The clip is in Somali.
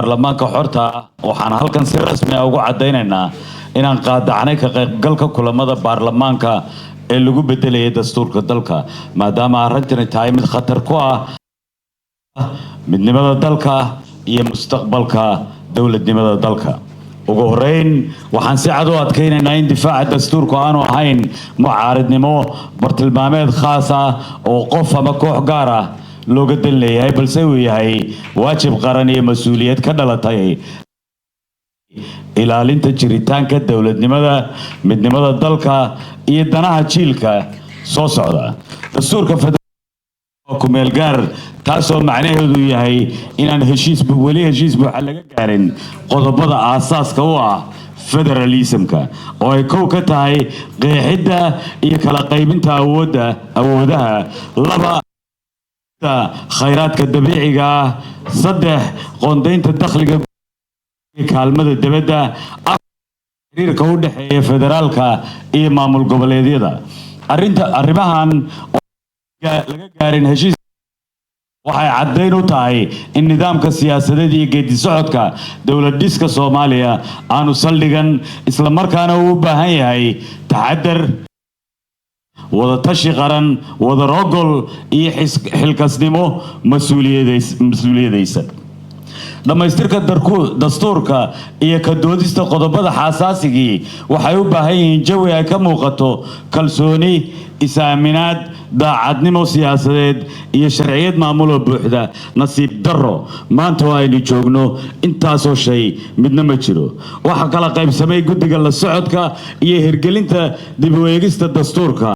baarlamaanka xorta waxaan halkan si rasmi ah ugu cadeynaynaa inaan qaadacnay ka qaybgalka kulamada baarlamaanka ee lagu bedelay dastuurka dalka maadaama arintani tahay mid khatar ku ah midnimada dalka iyo mustaqbalka dawladnimada dalka. ugu horeyn waxaan si cad u adkeynaynaa in difaaca dastuurku aanu ahayn mucaaradnimo bartilmaameed khaas ah oo qof ama koox gaar ah looga dan leeyahay balse uu yahay waajib qaran iyo mas'uuliyad ka dhalatay ilaalinta jiritaanka dawladnimada midnimada dalka iyo danaha jiilka soo socda. dastuurka federaalka ku meel gaar taasoo macnaheedu yahay inaan heshiis buuxa laga gaarin qodobada aasaaska u ah federalismka oo ay kow ka tahay qeexidda iyo kala qaybinta awoodaha laba khayraadka dabiiciga ah saddex qoondeynta dakhliga kaalmada dibadda xiriirka u dhaxeeya federaalka iyo maamul goboleedyada. arrimahan laga gaarin heshiis waxay caddeyn u tahay in nidaamka siyaasadeed iyo geedi socodka dawlad dhiska Soomaaliya aanu saldhigan isla markaana uu u baahan yahay taxadar wada tashi qaran wada rogol iyo xilkasnimo mas'uuliyadaysan. dhamaystirka dastuurka iyo ka doodista qodobada xasaasiga waxay u baahan yihiin jawi ay ka muuqato kalsooni is-aaminaad daacadnimo siyaasadeed iyo sharciyad maamul oo buuxda. nasiib darro maanta oo aynu joogno intaasoo shay midna ma jiro. waxa kala qaybsamay guddiga la socodka iyo hirgelinta dib u eegista dastuurka.